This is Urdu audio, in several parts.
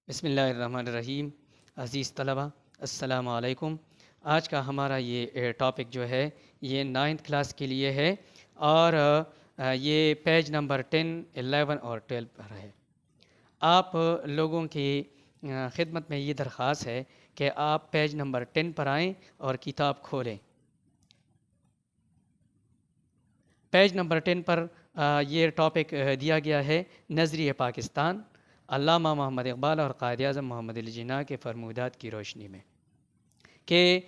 بسم اللہ الرحمن الرحیم۔ عزیز طلبہ، السلام علیکم۔ آج کا ہمارا یہ ٹاپک جو ہے یہ 9th کلاس کے لیے ہے اور یہ پیج نمبر 10، 11 اور 12 پر ہے۔ آپ لوگوں کی خدمت میں یہ درخواست ہے کہ آپ پیج نمبر 10 پر آئیں اور کتاب کھولیں۔ پیج نمبر 10 پر یہ ٹاپک دیا گیا ہے نظریہ پاکستان، علامہ محمد اقبال اور قائد اعظم محمد علی جناح کے فرمودات کی روشنی میں، کہ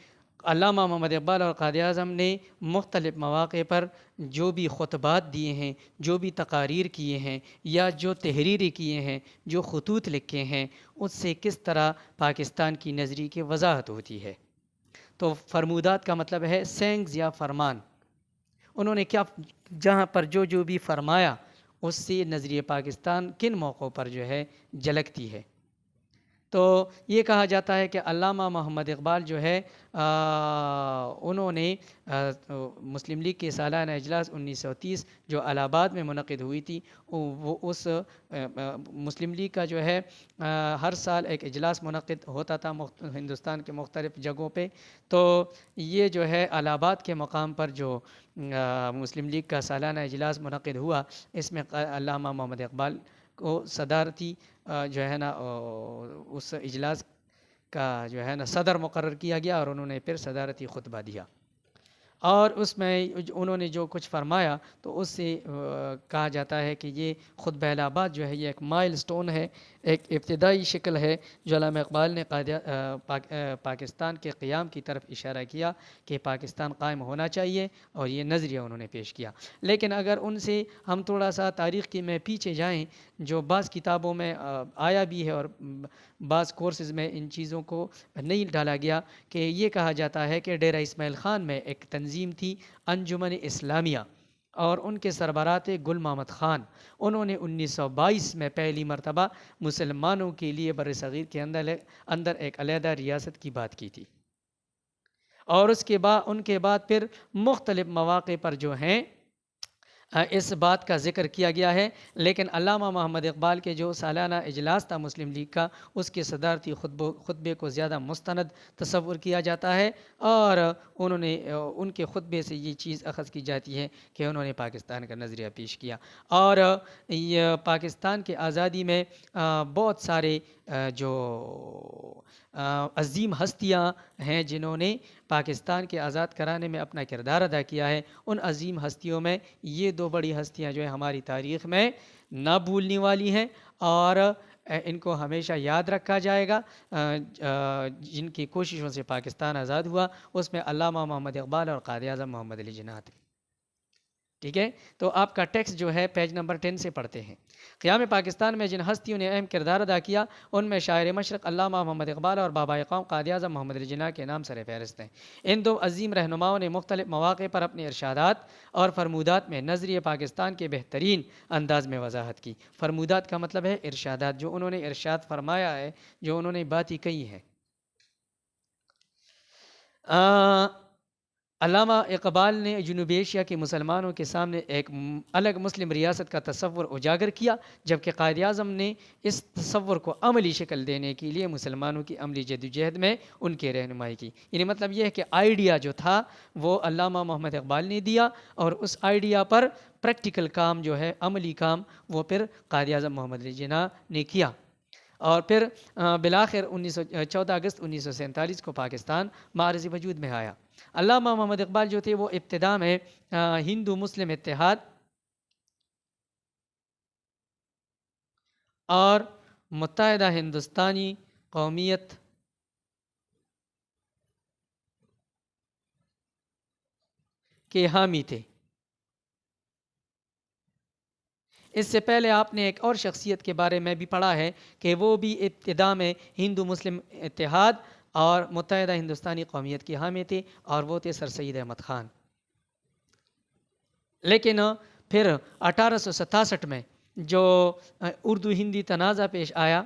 علامہ محمد اقبال اور قائد اعظم نے مختلف مواقع پر جو بھی خطبات دیے ہیں، جو بھی تقاریر کیے ہیں یا جو تحریری کیے ہیں، جو خطوط لکھے ہیں، اس سے کس طرح پاکستان کی نظریے کی وضاحت ہوتی ہے۔ تو فرمودات کا مطلب ہے سینگز یا فرمان۔ انہوں نے کیا جہاں پر جو بھی فرمایا اس سے نظریہ پاکستان کن موقعوں پر جو ہے جھلکتی ہے۔ تو یہ کہا جاتا ہے کہ علامہ محمد اقبال جو ہے انہوں نے مسلم لیگ کے سالانہ اجلاس 1930 جو الہ آباد میں منعقد ہوئی تھی، وہ اس مسلم لیگ کا جو ہے ہر سال ایک اجلاس منعقد ہوتا تھا ہندوستان کے مختلف جگہوں پہ۔ تو یہ جو ہے الہ آباد کے مقام پر جو مسلم لیگ کا سالانہ اجلاس منعقد ہوا، اس میں علامہ محمد اقبال کو صدارتی جو ہے نا اس اجلاس کا جو ہے نا صدر مقرر کیا گیا اور انہوں نے پھر صدارتی خطبہ دیا، اور اس میں انہوں نے جو کچھ فرمایا تو اس سے کہا جاتا ہے کہ یہ خطبہ الہ آباد جو ہے یہ ایک مائل سٹون ہے، ایک ابتدائی شکل ہے جو علامہ اقبال نے پاکستان کے قیام کی طرف اشارہ کیا کہ پاکستان قائم ہونا چاہیے، اور یہ نظریہ انہوں نے پیش کیا۔ لیکن اگر ان سے ہم تھوڑا سا تاریخ کی میں پیچھے جائیں، جو بعض کتابوں میں آیا بھی ہے اور بعض کورسز میں ان چیزوں کو نہیں ڈالا گیا، کہ یہ کہا جاتا ہے کہ ڈیرہ اسماعیل خان میں ایک تنظیم تھی انجمن اسلامیہ، اور ان کے سربراہ تھے گل محمد خان۔ انہوں نے 1922 میں پہلی مرتبہ مسلمانوں کے لیے بر صغیر کے اندر ایک علیحدہ ریاست کی بات کی تھی، اور ان کے بعد پھر مختلف مواقع پر جو ہیں اس بات کا ذکر کیا گیا ہے۔ لیکن علامہ محمد اقبال کے جو سالانہ اجلاس تھا مسلم لیگ کا، اس کے صدارتی خطبے کو زیادہ مستند تصور کیا جاتا ہے، اور انہوں نے ان کے خطبے سے یہ چیز اخذ کی جاتی ہے کہ انہوں نے پاکستان کا نظریہ پیش کیا، اور یہ پاکستان کے آزادی میں بہت سارے جو عظیم ہستیاں ہیں جنہوں نے پاکستان کے آزاد کرانے میں اپنا کردار ادا کیا ہے، ان عظیم ہستیوں میں یہ دو بڑی ہستیاں جو ہیں ہماری تاریخ میں نہ بھولنے والی ہیں، اور ان کو ہمیشہ یاد رکھا جائے گا۔ جن کی کوششوں سے پاکستان آزاد ہوا، اس میں علامہ محمد اقبال اور قائد اعظم محمد علی جناح تھے۔ ٹھیک ہے، تو آپ کا ٹیکسٹ جو ہے پیج نمبر 10 سے پڑھتے ہیں۔ قیام پاکستان میں جن ہستیوں نے اہم کردار ادا کیا، ان میں شاعر مشرق علامہ محمد اقبال اور بابا قوم قائد اعظم محمد علی جناح کے نام سر فہرست ہیں۔ ان دو عظیم رہنماؤں نے مختلف مواقع پر اپنے ارشادات اور فرمودات میں نظریہ پاکستان کے بہترین انداز میں وضاحت کی۔ فرمودات کا مطلب ہے ارشادات، جو انہوں نے ارشاد فرمایا ہے، جو انہوں نے باتیں کہی ہیں۔ علامہ اقبال نے جنوبی ایشیا کے مسلمانوں کے سامنے ایک الگ مسلم ریاست کا تصور اجاگر کیا، جبکہ قائد اعظم نے اس تصور کو عملی شکل دینے کے لیے مسلمانوں کی عملی جدوجہد میں ان کی رہنمائی کی۔ یعنی مطلب یہ ہے کہ آئیڈیا جو تھا وہ علامہ محمد اقبال نے دیا، اور اس آئیڈیا پر پریکٹیکل کام جو ہے، عملی کام، وہ پھر قائد اعظم محمد علی جناح نے کیا، اور پھر بالآخر 14 اگست 1947 کو پاکستان معرض وجود میں آیا۔ علامہ محمد اقبال جو تھے وہ ابتدا میں ہندو مسلم اتحاد اور متحدہ ہندوستانی قومیت کے حامی تھے۔ اس سے پہلے آپ نے ایک اور شخصیت کے بارے میں بھی پڑھا ہے کہ وہ بھی ابتدا میں ہندو مسلم اتحاد اور متحدہ ہندوستانی قومیت کے حامی تھے، اور وہ تھے سر سید احمد خان۔ لیکن پھر 1867 میں جو اردو ہندی تنازع پیش آیا،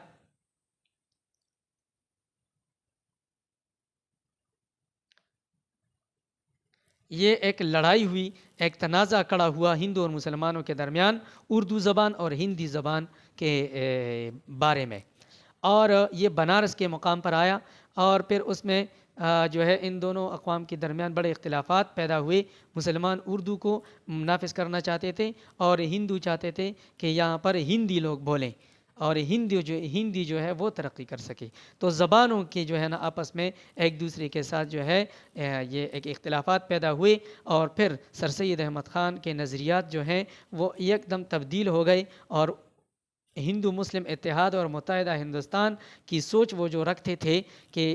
یہ ایک لڑائی ہوئی، ایک تنازع کھڑا ہوا ہندو اور مسلمانوں کے درمیان اردو زبان اور ہندی زبان کے بارے میں، اور یہ بنارس کے مقام پر آیا، اور پھر اس میں جو ہے ان دونوں اقوام کے درمیان بڑے اختلافات پیدا ہوئے۔ مسلمان اردو کو نافذ کرنا چاہتے تھے اور ہندو چاہتے تھے کہ یہاں پر ہندی لوگ بولیں اور ہندی جو ہے وہ ترقی کر سکے۔ تو زبانوں کے جو ہے نا آپس میں ایک دوسرے کے ساتھ جو ہے یہ ایک اختلافات پیدا ہوئے، اور پھر سر سید احمد خان کے نظریات جو ہیں وہ ایک دم تبدیل ہو گئے، اور ہندو مسلم اتحاد اور متحدہ ہندوستان کی سوچ وہ جو رکھتے تھے کہ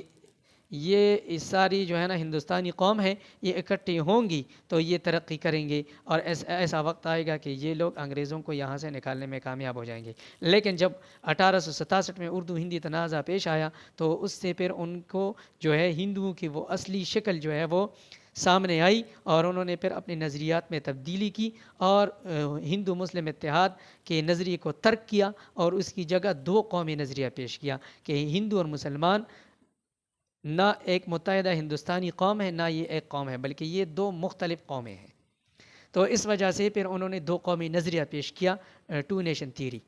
یہ ساری جو ہے نا ہندوستانی قوم ہے، یہ اکٹھے ہوں گی تو یہ ترقی کریں گے، اور ایسا وقت آئے گا کہ یہ لوگ انگریزوں کو یہاں سے نکالنے میں کامیاب ہو جائیں گے۔ لیکن جب 1867 میں اردو ہندی تنازع پیش آیا تو اس سے پھر ان کو جو ہے ہندوؤں کی وہ اصلی شکل جو ہے وہ سامنے آئی، اور انہوں نے پھر اپنے نظریات میں تبدیلی کی اور ہندو مسلم اتحاد کے نظریے کو ترک کیا، اور اس کی جگہ دو قومی نظریہ پیش کیا کہ ہندو اور مسلمان نہ ایک متحدہ ہندوستانی قوم ہے، نہ یہ ایک قوم ہے، بلکہ یہ دو مختلف قومیں ہیں۔ تو اس وجہ سے پھر انہوں نے دو قومی نظریہ پیش کیا، ٹو نیشن تھیوری۔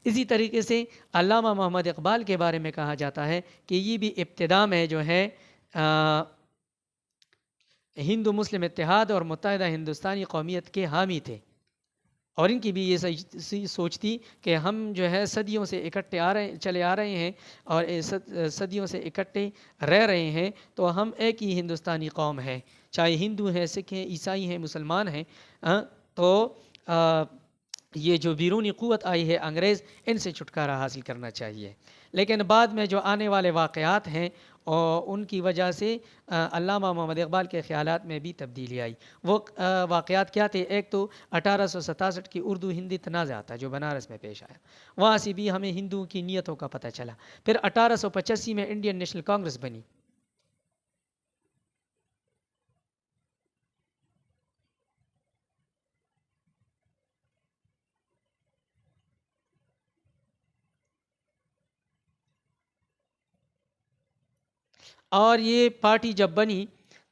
اسی طریقے سے علامہ محمد اقبال کے بارے میں کہا جاتا ہے کہ یہ بھی ابتدا میں جو ہے ہندو مسلم اتحاد اور متحدہ ہندوستانی قومیت کے حامی تھے، اور ان کی بھی یہ سوچ تھی کہ ہم جو ہے صدیوں سے اکٹھے چلے آ رہے ہیں، اور صدیوں سے اکٹھے رہ رہے ہیں، تو ہم ایک ہی ہندوستانی قوم ہیں، چاہے ہندو ہیں، سکھ ہیں، عیسائی ہیں، مسلمان ہیں۔ تو یہ جو بیرونی قوت آئی ہے انگریز، ان سے چھٹکارا حاصل کرنا چاہیے۔ لیکن بعد میں جو آنے والے واقعات ہیں اور ان کی وجہ سے علامہ محمد اقبال کے خیالات میں بھی تبدیلی آئی۔ وہ واقعات کیا تھے؟ ایک تو 1867 کی اردو ہندی تنازع تھا جو بنارس میں پیش آیا، وہاں سے بھی ہمیں ہندوؤں کی نیتوں کا پتہ چلا۔ پھر 1885 میں انڈین نیشنل کانگریس بنی، اور یہ پارٹی جب بنی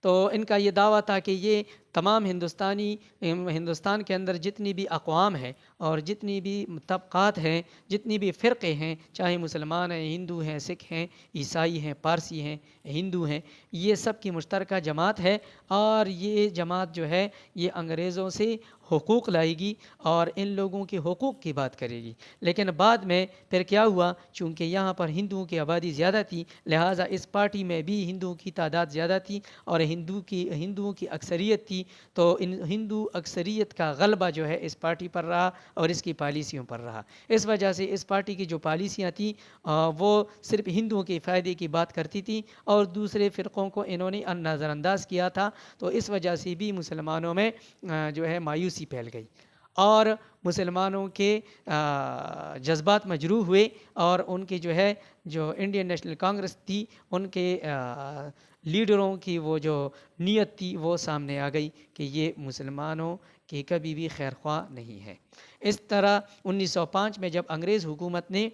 تو ان کا یہ دعویٰ تھا کہ یہ تمام ہندوستان کے اندر جتنی بھی اقوام ہیں اور جتنی بھی طبقات ہیں، جتنی بھی فرقے ہیں، چاہے مسلمان ہیں، ہندو ہیں، سکھ ہیں، عیسائی ہیں، پارسی ہیں، ہندو ہیں، یہ سب کی مشترکہ جماعت ہے، اور یہ جماعت جو ہے یہ انگریزوں سے حقوق لائے گی اور ان لوگوں کے حقوق کی بات کرے گی۔ لیکن بعد میں پھر کیا ہوا؟ چونکہ یہاں پر ہندوؤں کی آبادی زیادہ تھی، لہٰذا اس پارٹی میں بھی ہندوؤں کی تعداد زیادہ تھی اور ہندوؤں کی اکثریت تھی، تو ان ہندو اکثریت کا غلبہ جو ہے اس پارٹی پر رہا اور اس کی پالیسیوں پر رہا۔ اس وجہ سے اس پارٹی کی جو پالیسیاں تھیں وہ صرف ہندوؤں کے فائدے کی بات کرتی تھیں، اور دوسرے فرقوں کو انہوں نے نظر انداز کیا تھا، تو اس وجہ سے بھی مسلمانوں میں جو ہے مایوسی پھیل گئی، اور مسلمانوں کے جذبات مجروح ہوئے، اور ان کی جو انڈین نیشنل کانگریس تھی ان کے لیڈروں کی وہ جو نیت تھی وہ سامنے آ گئی کہ یہ مسلمانوں کی کبھی بھی خیر خواہ نہیں ہے۔ اس طرح 1905 میں جب انگریز حکومت نے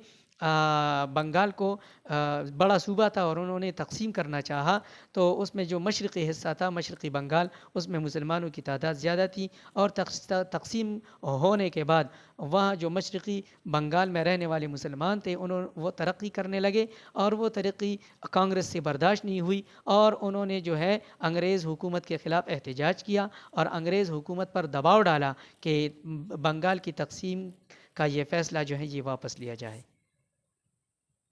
بنگال کو بڑا صوبہ تھا اور انہوں نے تقسیم کرنا چاہا، تو اس میں جو مشرقی حصہ تھا، مشرقی بنگال، اس میں مسلمانوں کی تعداد زیادہ تھی، اور تقسیم ہونے کے بعد وہاں جو مشرقی بنگال میں رہنے والے مسلمان تھے وہ ترقی کرنے لگے، اور وہ ترقی کانگریس سے برداشت نہیں ہوئی، اور انہوں نے جو ہے انگریز حکومت کے خلاف احتجاج کیا اور انگریز حکومت پر دباؤ ڈالا کہ بنگال کی تقسیم کا یہ فیصلہ جو ہے یہ واپس لیا جائے۔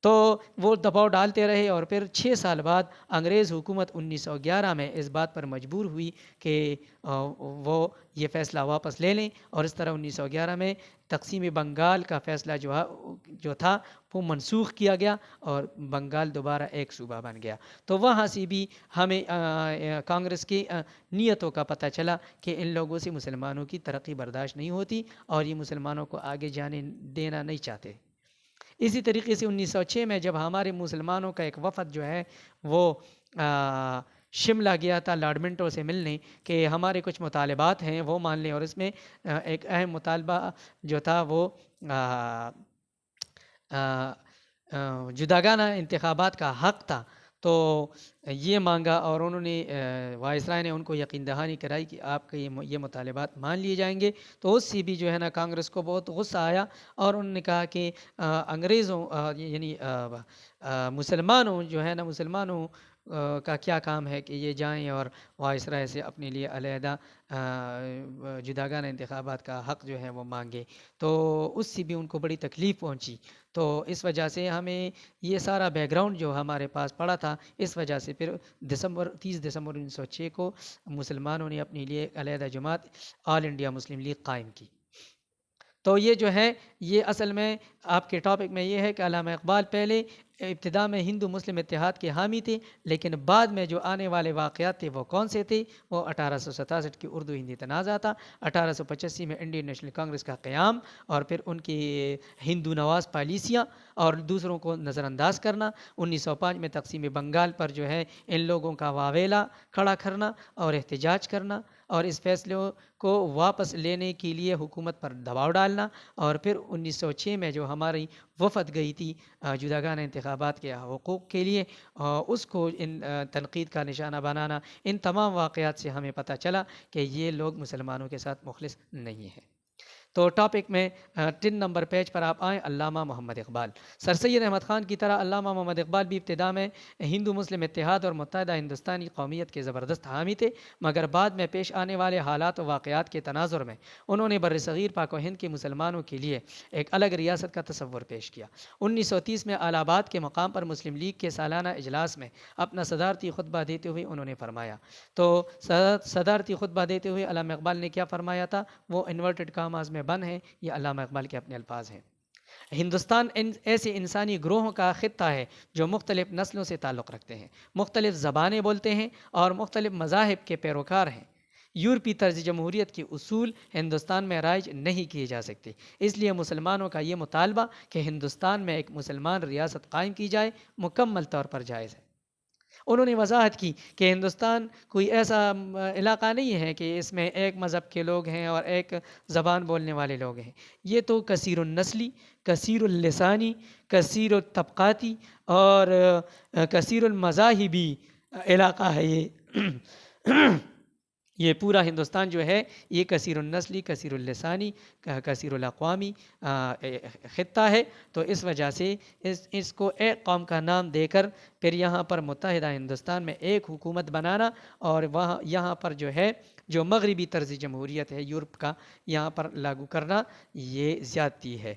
تو وہ دباؤ ڈالتے رہے، اور پھر 6 سال بعد انگریز حکومت 1911 میں اس بات پر مجبور ہوئی کہ وہ یہ فیصلہ واپس لے لیں، اور اس طرح 1911 میں تقسیم بنگال کا فیصلہ جو تھا وہ منسوخ کیا گیا، اور بنگال دوبارہ ایک صوبہ بن گیا۔ تو وہاں سے بھی ہمیں کانگریس کی نیتوں کا پتہ چلا کہ ان لوگوں سے مسلمانوں کی ترقی برداشت نہیں ہوتی، اور یہ مسلمانوں کو آگے جانے دینا نہیں چاہتے۔ اسی طریقے سے 1906 میں جب ہمارے مسلمانوں کا ایک وفد جو ہے وہ شملہ گیا تھا لارڈ منٹو سے ملنے کہ ہمارے کچھ مطالبات ہیں وہ مان لیں، اور اس میں ایک اہم مطالبہ جو تھا وہ جداگانہ انتخابات کا حق تھا۔ تو یہ مانگا اور انہوں نے وائسرائے نے ان کو یقین دہانی کرائی کہ آپ کے یہ مطالبات مان لیے جائیں گے. تو اس سے بھی جو ہے نا کانگریس کو بہت غصہ آیا اور انہوں نے کہا کہ انگریزوں یعنی مسلمانوں جو ہے نا مسلمانوں کا کیا کام ہے کہ یہ جائیں اور وائسرائے سے اپنے لیے علیحدہ جداگانہ انتخابات کا حق جو ہے وہ مانگے. تو اس سے بھی ان کو بڑی تکلیف پہنچی. تو اس وجہ سے ہمیں یہ سارا بیک گراؤنڈ جو ہمارے پاس پڑا تھا، اس وجہ سے پھر 30 دسمبر 1906 کو مسلمانوں نے اپنے لیے علیحدہ جماعت آل انڈیا مسلم لیگ قائم کی. تو یہ جو ہے یہ اصل میں آپ کے ٹاپک میں یہ ہے کہ علامہ اقبال پہلے ابتدا میں ہندو مسلم اتحاد کے حامی تھے، لیکن بعد میں جو آنے والے واقعات تھے وہ کون سے تھے؟ وہ 1867 کی اردو ہندی تنازع تھا، 1885 میں انڈین نیشنل کانگریس کا قیام اور پھر ان کی ہندو نواز پالیسیاں اور دوسروں کو نظر انداز کرنا، 1905 میں تقسیم بنگال پر جو ہے ان لوگوں کا واویلا کھڑا کرنا اور احتجاج کرنا اور اس فیصلے کو واپس لینے کے لیے حکومت پر دباؤ ڈالنا، اور پھر 1906 میں جو ہماری وفد گئی تھی جداگانہ انتخابات کے حقوق کے لیے، اس کو ان تنقید کا نشانہ بنانا. ان تمام واقعات سے ہمیں پتہ چلا کہ یہ لوگ مسلمانوں کے ساتھ مخلص نہیں ہیں. تو ٹاپک میں 3 نمبر پیج پر آپ آئیں. علامہ محمد اقبال. سر سید احمد خان کی طرح علامہ محمد اقبال بھی ابتدا میں ہندو مسلم اتحاد اور متحدہ ہندوستانی قومیت کے زبردست حامی تھے، مگر بعد میں پیش آنے والے حالات و واقعات کے تناظر میں انہوں نے برصغیر پاک و ہند کے مسلمانوں کے لیے ایک الگ ریاست کا تصور پیش کیا. 1930 میں الہ آباد کے مقام پر مسلم لیگ کے سالانہ اجلاس میں اپنا صدارتی خطبہ دیتے ہوئے انہوں نے فرمایا. تو صدارتی خطبہ دیتے ہوئے علامہ اقبال نے کیا فرمایا تھا؟ وہ انورٹڈ کاماز میں بند ہیں، یہ علامہ اقبال کے اپنے الفاظ ہیں. ہندوستان ایسے انسانی گروہوں کا خطہ ہے جو مختلف نسلوں سے تعلق رکھتے ہیں، مختلف زبانیں بولتے ہیں اور مختلف مذاہب کے پیروکار ہیں. یورپی طرز جمہوریت کے اصول ہندوستان میں رائج نہیں کیے جا سکتے، اس لیے مسلمانوں کا یہ مطالبہ کہ ہندوستان میں ایک مسلمان ریاست قائم کی جائے مکمل طور پر جائز ہے. انہوں نے وضاحت کی کہ ہندوستان کوئی ایسا علاقہ نہیں ہے کہ اس میں ایک مذہب کے لوگ ہیں اور ایک زبان بولنے والے لوگ ہیں. یہ تو کثیر النسلی، کثیر اللسانی، کثیر الطبقاتی اور کثیر المذاہبی علاقہ ہے. یہ پورا ہندوستان جو ہے یہ کثیر النسلی، کثیر اللسانی، کثیر الاقوامی خطہ ہے. تو اس وجہ سے اس کو ایک قوم کا نام دے کر پھر یہاں پر متحدہ ہندوستان میں ایک حکومت بنانا اور یہاں پر جو ہے جو مغربی طرز جمہوریت ہے یورپ کا یہاں پر لاگو کرنا، یہ زیادتی ہے.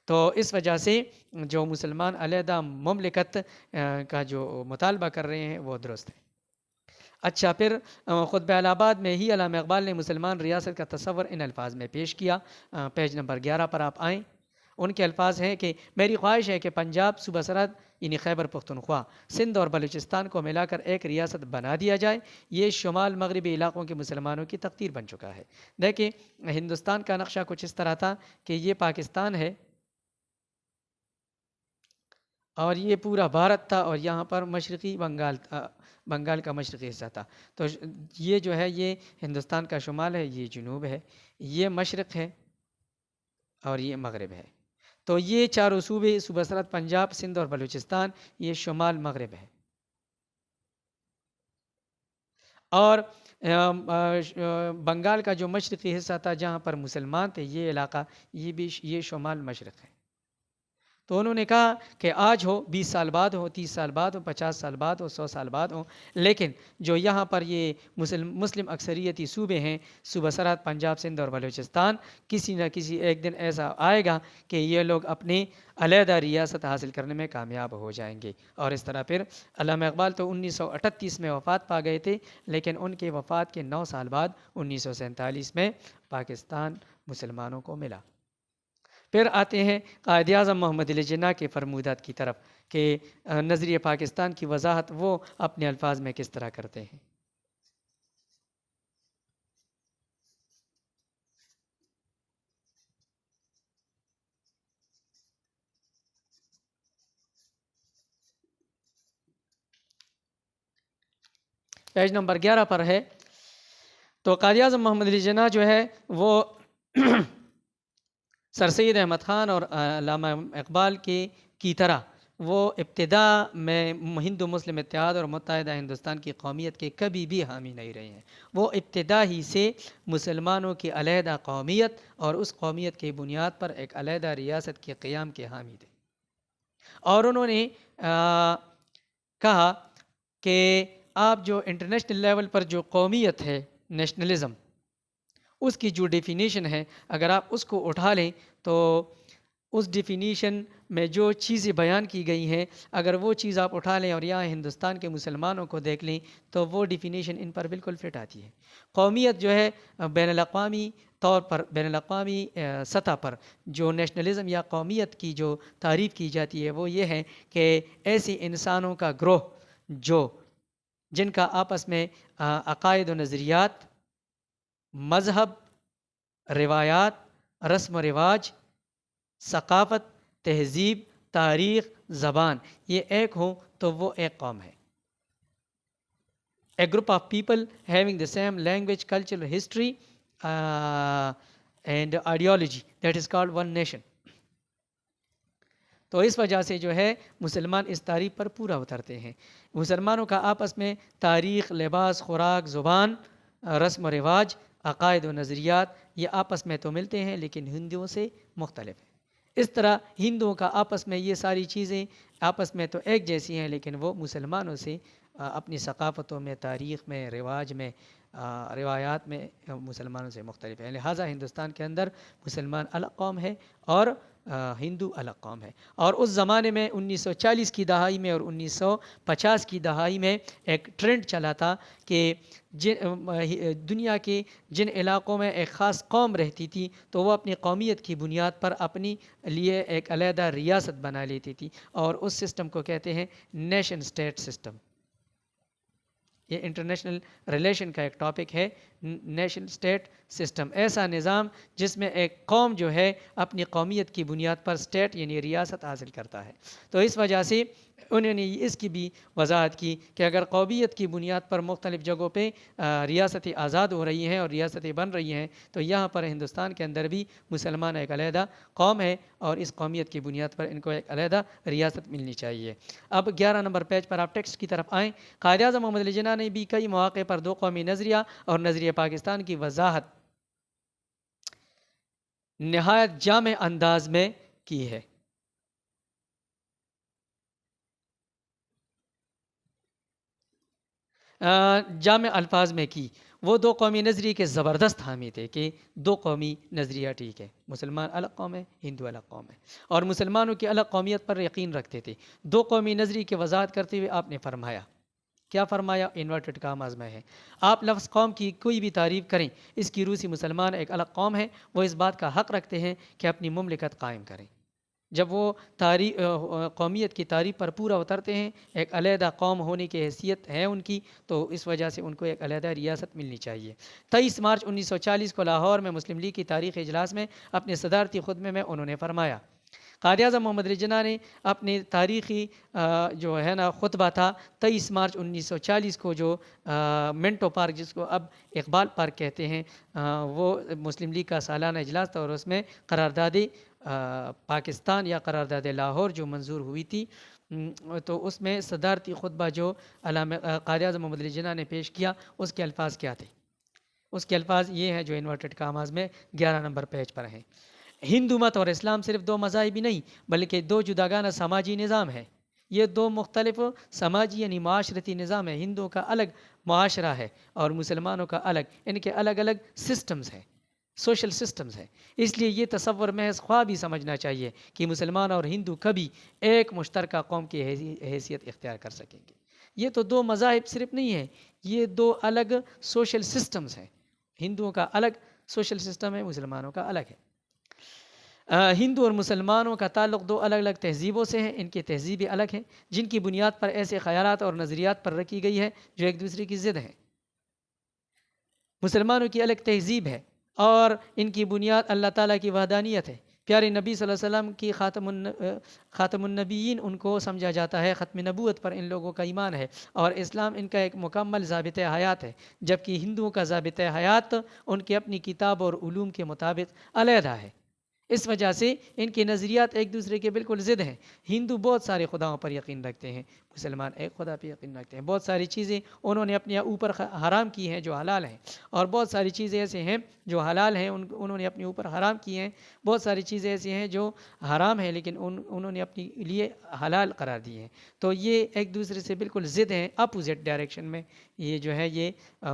تو اس وجہ سے جو مسلمان علیحدہ مملکت کا جو مطالبہ کر رہے ہیں وہ درست ہے. اچھا، پھر خطبہ الہ آباد میں ہی علامہ اقبال نے مسلمان ریاست کا تصور ان الفاظ میں پیش کیا. پیج نمبر 11 پر آپ آئیں. ان کے الفاظ ہیں کہ میری خواہش ہے کہ پنجاب صوبہ سرحد یعنی خیبر پختونخوا، سندھ اور بلوچستان کو ملا کر ایک ریاست بنا دیا جائے. یہ شمال مغربی علاقوں کے مسلمانوں کی تقدیر بن چکا ہے. دیکھیں ہندوستان کا نقشہ کچھ اس طرح تھا کہ یہ پاکستان ہے اور یہ پورا بھارت تھا اور یہاں پر مشرقی بنگال کا مشرقی حصہ تھا. تو یہ جو ہے یہ ہندوستان کا شمال ہے، یہ جنوب ہے، یہ مشرق ہے اور یہ مغرب ہے. تو یہ چاروں صوبے سرحد پنجاب، سندھ اور بلوچستان، یہ شمال مغرب ہے. اور بنگال کا جو مشرقی حصہ تھا جہاں پر مسلمان تھے، یہ علاقہ یہ شمال مشرق ہے. تو انہوں نے کہا کہ آج ہو، 20 سال بعد ہو، 30 سال بعد ہو، 50 سال بعد ہو، 100 سال بعد ہو، لیکن جو یہاں پر یہ مسلم اکثریتی صوبے ہیں صوبہ سرحد پنجاب، سندھ اور بلوچستان، کسی نہ کسی ایک دن ایسا آئے گا کہ یہ لوگ اپنی علیحدہ ریاست حاصل کرنے میں کامیاب ہو جائیں گے. اور اس طرح پھر علامہ اقبال تو 1938 میں وفات پا گئے تھے، لیکن ان کے وفات کے 9 سال بعد 1947 میں پاکستان مسلمانوں کو ملا. پھر آتے ہیں قائد اعظم محمد علی جناح کے فرمودات کی طرف کہ نظریہ پاکستان کی وضاحت وہ اپنے الفاظ میں کس طرح کرتے ہیں. پیج نمبر 11 پر ہے. تو قائد اعظم محمد علی جناح جو ہے وہ سر سید احمد خان اور علامہ اقبال کی طرح وہ ابتدا میں ہندو مسلم اتحاد اور متحدہ ہندوستان کی قومیت کے کبھی بھی حامی نہیں رہے ہیں. وہ ابتدا ہی سے مسلمانوں کی علیحدہ قومیت اور اس قومیت کی بنیاد پر ایک علیحدہ ریاست کے قیام کے حامی تھے. اور انہوں نے کہا کہ آپ جو انٹرنیشنل لیول پر جو قومیت ہے، نیشنلزم، اس کی جو ڈیفینیشن ہے، اگر آپ اس کو اٹھا لیں تو اس ڈیفینیشن میں جو چیزیں بیان کی گئی ہیں، اگر وہ چیز آپ اٹھا لیں اور یہاں ہندوستان کے مسلمانوں کو دیکھ لیں تو وہ ڈیفینیشن ان پر بالکل فٹ آتی ہے. قومیت جو ہے بین الاقوامی طور پر، بین الاقوامی سطح پر جو نیشنلزم یا قومیت کی جو تعریف کی جاتی ہے وہ یہ ہے کہ ایسی انسانوں کا گروہ جن کا آپس میں عقائد و نظریات، مذہب، روایات، رسم و رواج، ثقافت، تہذیب، تاریخ، زبان، یہ ایک ہوں تو وہ ایک قوم ہے. A group of people having the same language, cultural history and ideology, that is called one nation. تو اس وجہ سے جو ہے مسلمان اس تعریف پر پورا اترتے ہیں. مسلمانوں کا آپس میں تاریخ، لباس، خوراک، زبان، رسم و رواج، عقائد و نظریات یہ آپس میں تو ملتے ہیں لیکن ہندوؤں سے مختلف ہیں. اس طرح ہندوؤں کا آپس میں یہ ساری چیزیں آپس میں تو ایک جیسی ہیں لیکن وہ مسلمانوں سے اپنی ثقافتوں میں، تاریخ میں، رواج میں، روایات میں مسلمانوں سے مختلف ہیں. لہٰذا ہندوستان کے اندر مسلمان الگ قوم ہے اور ہندو الگ قوم ہے. اور اس زمانے میں 1940 کی دہائی میں اور 1950 کی دہائی میں ایک ٹرینڈ چلا تھا کہ دنیا کے جن علاقوں میں ایک خاص قوم رہتی تھی تو وہ اپنی قومیت کی بنیاد پر اپنی لیے ایک علیحدہ ریاست بنا لیتی تھی، اور اس سسٹم کو کہتے ہیں نیشن اسٹیٹ سسٹم. یہ انٹرنیشنل ریلیشن کا ایک ٹاپک ہے، نیشن اسٹیٹ سسٹم، ایسا نظام جس میں ایک قوم جو ہے اپنی قومیت کی بنیاد پر اسٹیٹ یعنی ریاست حاصل کرتا ہے. تو اس وجہ سے انہوں نے اس کی بھی وضاحت کی کہ اگر قومیت کی بنیاد پر مختلف جگہوں پہ ریاستیں آزاد ہو رہی ہیں اور ریاستیں بن رہی ہیں تو یہاں پر ہندوستان کے اندر بھی مسلمان ایک علیحدہ قوم ہے اور اس قومیت کی بنیاد پر ان کو ایک علیحدہ ریاست ملنی چاہیے. اب 11 نمبر پیج پر آپ ٹیکسٹ کی طرف آئیں. قائد اعظم محمد علی جناح نے بھی کئی مواقع پر دو قومی نظریہ اور نظریہ پاکستان کی وضاحت نہایت جامع انداز میں کی ہے. جامع الفاظ میں کی. وہ دو قومی نظریے کے زبردست حامی تھے کہ دو قومی نظریہ ٹھیک ہے، مسلمان الگ قوم ہے، ہندو الگ قوم ہے، اور مسلمانوں کی الگ قومیت پر یقین رکھتے تھے. دو قومی نظریے کی وضاحت کرتے ہوئے آپ نے فرمایا، کیا فرمایا؟ انورٹڈ کاماز میں ہے. آپ لفظ قوم کی کوئی بھی تعریف کریں، اس کی روسی مسلمان ایک الگ قوم ہے، وہ اس بات کا حق رکھتے ہیں کہ اپنی مملکت قائم کریں. جب وہ قومیت کی تعریف پر پورا اترتے ہیں، ایک علیحدہ قوم ہونے کی حیثیت ہے ان کی، تو اس وجہ سے ان کو ایک علیحدہ ریاست ملنی چاہیے. 23 مارچ 1940 کو لاہور میں مسلم لیگ کی تاریخی اجلاس میں اپنے صدارتی خطبے میں انہوں نے فرمایا. قائد اعظم محمد علی جناح نے اپنے تاریخی جو ہے نا خطبہ تھا 23 مارچ 1940 کو، جو منٹو پارک جس کو اب اقبال پارک کہتے ہیں، وہ مسلم لیگ کا سالانہ اجلاس تھا اور اس میں قرارداد پاکستان یا قرارداد لاہور جو منظور ہوئی تھی، تو اس میں صدارتی خطبہ جو علامہ قائد اعظم محمد علی جناح نے پیش کیا اس کے الفاظ کیا تھے؟ اس کے الفاظ یہ ہیں جو انورٹڈ کاماز میں 11 نمبر پیج پر ہیں. ہندو مت اور اسلام صرف دو مذاہب ہی نہیں بلکہ دو جداگانہ سماجی نظام ہے. یہ دو مختلف سماجی یعنی معاشرتی نظام ہے. ہندوؤں کا الگ معاشرہ ہے اور مسلمانوں کا الگ، ان کے الگ الگ سسٹمز ہیں، سوشل سسٹمز ہیں. اس لیے یہ تصور محض خواب ہی سمجھنا چاہیے کہ مسلمان اور ہندو کبھی ایک مشترکہ قوم کی حیثیت اختیار کر سکیں گے. یہ تو دو مذاہب صرف نہیں ہیں، یہ دو الگ سوشل سسٹمز ہیں. ہندوؤں کا الگ سوشل سسٹم ہے، مسلمانوں کا الگ ہے. ہندو اور مسلمانوں کا تعلق دو الگ الگ تہذیبوں سے ہے. ان کی تہذیبیں الگ ہیں جن کی بنیاد پر ایسے خیالات اور نظریات پر رکھی گئی ہے جو ایک دوسرے کی ضد ہیں. مسلمانوں کی الگ تہذیب ہے اور ان کی بنیاد اللہ تعالیٰ کی وحدانیت ہے. پیارے نبی صلی اللہ علیہ وسلم کی خاتم النبیین ان کو سمجھا جاتا ہے. ختم نبوت پر ان لوگوں کا ایمان ہے اور اسلام ان کا ایک مکمل ضابط حیات ہے، جبکہ ہندوؤں کا ضابط حیات ان کے اپنی کتاب اور علوم کے مطابق علیحدہ ہے. اس وجہ سے ان کے نظریات ایک دوسرے کے بالکل ضد ہیں۔ ہندو بہت سارے خداؤں پر یقین رکھتے ہیں، مسلمان ایک خدا پہ یقین رکھتے ہیں۔ بہت ساری چیزیں انہوں نے اپنے اوپر حرام کی ہیں جو حلال ہیں، اور بہت ساری چیزیں ایسے ہیں جو حلال ہیں انہوں نے اپنے اوپر حرام کی ہیں۔ بہت ساری چیزیں ایسی ہیں جو حرام ہیں لیکن انہوں نے اپنے لیے حلال قرار دی ہیں۔ تو یہ ایک دوسرے سے بالکل ضد ہیں، اپوزٹ ڈائریکشن میں یہ جو ہے یہ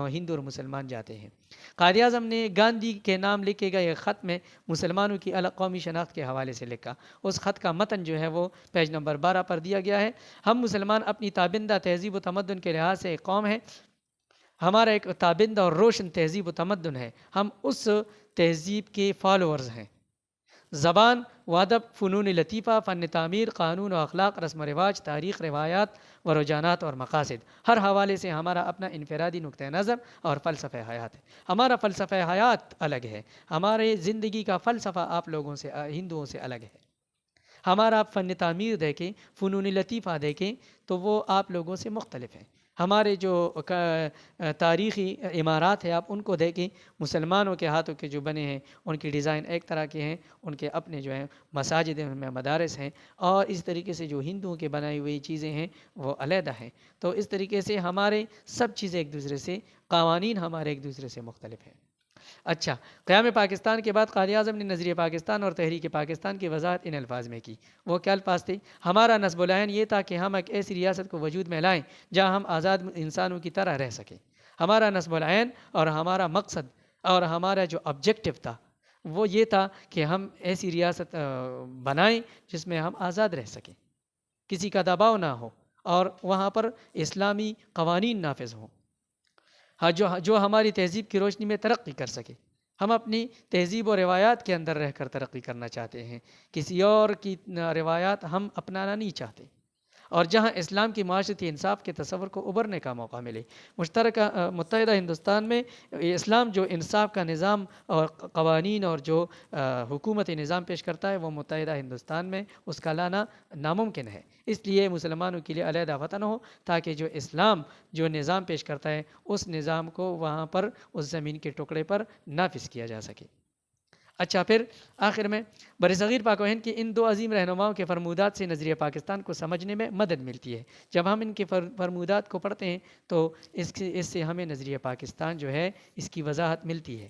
ہندو اور مسلمان جاتے ہیں۔ قائد اعظم نے گاندھی کے نام لکھے گئے ایک خط میں مسلمانوں کی الگ قومی شناخت کے حوالے سے لکھا۔ اس خط کا متن جو ہے وہ پیج نمبر 12 پر دیا گیا ہے۔ ہم مسلمان اپنی تابندہ تہذیب و تمدن کے لحاظ سے ایک قوم ہے۔ ہمارا ایک تابندہ اور روشن تہذیب و تمدن ہے۔ ہم اس تہذیب کے فالوورز ہیں۔ زبان و ادب، فنون لطیفہ، فن تعمیر، قانون و اخلاق، رسم و رواج، تاریخ، روایات و رجحانات اور مقاصد، ہر حوالے سے ہمارا اپنا انفرادی نقطۂ نظر اور فلسفہ حیات ہے۔ ہمارا فلسفہ حیات الگ ہے۔ ہمارے زندگی کا فلسفہ آپ لوگوں سے، ہندوؤں سے الگ ہے۔ ہمارا آپ فن تعمیر دیکھیں، فنون لطیفہ دیکھیں تو وہ آپ لوگوں سے مختلف ہیں۔ ہمارے جو تاریخی عمارات ہیں آپ ان کو دیکھیں، مسلمانوں کے ہاتھوں کے جو بنے ہیں ان کی ڈیزائن ایک طرح کے ہیں، ان کے اپنے جو ہیں مساجد ہیں، ان میں مدارس ہیں، اور اس طریقے سے جو ہندوؤں کے بنائی ہوئی چیزیں ہیں وہ علیحدہ ہیں۔ تو اس طریقے سے ہمارے سب چیزیں ایک دوسرے سے، قوانین ہمارے ایک دوسرے سے مختلف ہیں۔ اچھا، قیام پاکستان کے بعد قائد اعظم نے نظریہ پاکستان اور تحریک پاکستان کی وضاحت ان الفاظ میں کی۔ وہ کیا الفاظ تھے؟ ہمارا نصب العین یہ تھا کہ ہم ایک ایسی ریاست کو وجود میں لائیں جہاں ہم آزاد انسانوں کی طرح رہ سکیں۔ ہمارا نصب العین اور ہمارا مقصد اور ہمارا جو آبجیکٹو تھا وہ یہ تھا کہ ہم ایسی ریاست بنائیں جس میں ہم آزاد رہ سکیں، کسی کا دباؤ نہ ہو، اور وہاں پر اسلامی قوانین نافذ ہوں، جو ہماری تہذیب کی روشنی میں ترقی کر سکے۔ ہم اپنی تہذیب و روایات کے اندر رہ کر ترقی کرنا چاہتے ہیں، کسی اور کی روایات ہم اپنانا نہیں چاہتے، اور جہاں اسلام کی معاشرتی انصاف کے تصور کو ابھرنے کا موقع ملے۔ متحدہ ہندوستان میں اسلام جو انصاف کا نظام اور قوانین اور جو حکومتی نظام پیش کرتا ہے وہ متحدہ ہندوستان میں اس کا لانا ناممکن ہے۔ اس لیے مسلمانوں کے لیے علیحدہ وطن ہو تاکہ جو اسلام جو نظام پیش کرتا ہے اس نظام کو وہاں پر اس زمین کے ٹکڑے پر نافذ کیا جا سکے۔ اچھا، پھر آخر میں برصغیر پاک و ہند کی ان دو عظیم رہنماؤں کے فرمودات سے نظریہ پاکستان کو سمجھنے میں مدد ملتی ہے۔ جب ہم ان کے فرمودات کو پڑھتے ہیں تو اس سے ہمیں نظریہ پاکستان جو ہے اس کی وضاحت ملتی ہے۔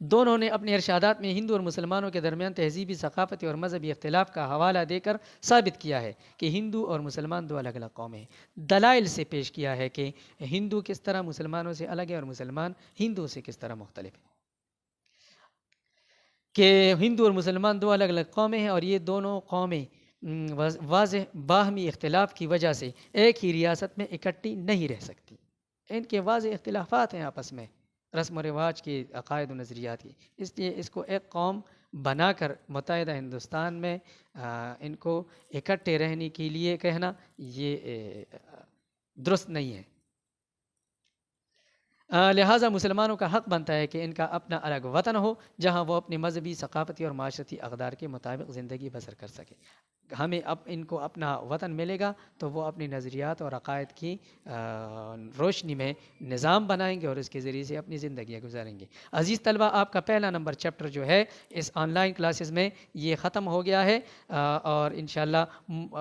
دونوں نے اپنے ارشادات میں ہندو اور مسلمانوں کے درمیان تہذیبی، ثقافتی اور مذہبی اختلاف کا حوالہ دے کر ثابت کیا ہے کہ ہندو اور مسلمان دو الگ الگ قومیں ہیں۔ دلائل سے پیش کیا ہے کہ ہندو کس طرح مسلمانوں سے الگ ہے اور مسلمان ہندو سے کس طرح مختلف ہے، کہ ہندو اور مسلمان دو الگ الگ قومیں ہیں اور یہ دونوں قومیں واضح باہمی اختلاف کی وجہ سے ایک ہی ریاست میں اکٹھی نہیں رہ سکتی۔ ان کے واضح اختلافات ہیں آپس میں، رسم و رواج کی، عقائد و نظریات کی، اس لیے اس کو ایک قوم بنا کر متحدہ ہندوستان میں ان کو اکٹھے رہنے کے لیے کہنا یہ درست نہیں ہے۔ لہٰذا مسلمانوں کا حق بنتا ہے کہ ان کا اپنا الگ وطن ہو جہاں وہ اپنی مذہبی، ثقافتی اور معاشرتی اقدار کے مطابق زندگی بسر کر سکے۔ ہمیں اب ان کو اپنا وطن ملے گا تو وہ اپنی نظریات اور عقائد کی روشنی میں نظام بنائیں گے اور اس کے ذریعے سے اپنی زندگیاں گزاریں گے۔ عزیز طلبہ، آپ کا پہلا نمبر چیپٹر جو ہے اس آن لائن کلاسز میں یہ ختم ہو گیا ہے، اور انشاءاللہ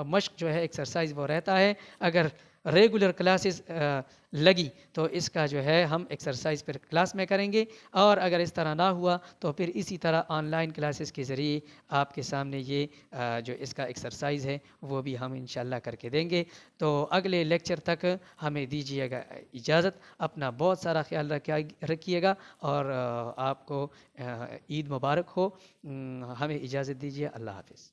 مشق جو ہے ایکسرسائز وہ رہتا ہے۔ اگر ریگولر کلاسز لگی تو اس کا جو ہے ہم ایکسرسائز پھر کلاس میں کریں گے، اور اگر اس طرح نہ ہوا تو پھر اسی طرح آن لائن کلاسز کے ذریعے آپ کے سامنے یہ جو اس کا ایکسرسائز ہے وہ بھی ہم انشاءاللہ کر کے دیں گے۔ تو اگلے لیکچر تک ہمیں دیجیے گا اجازت۔ اپنا بہت سارا خیال رکھیے گا، اور آپ کو عید مبارک ہو۔ ہمیں اجازت دیجیے۔ اللہ حافظ۔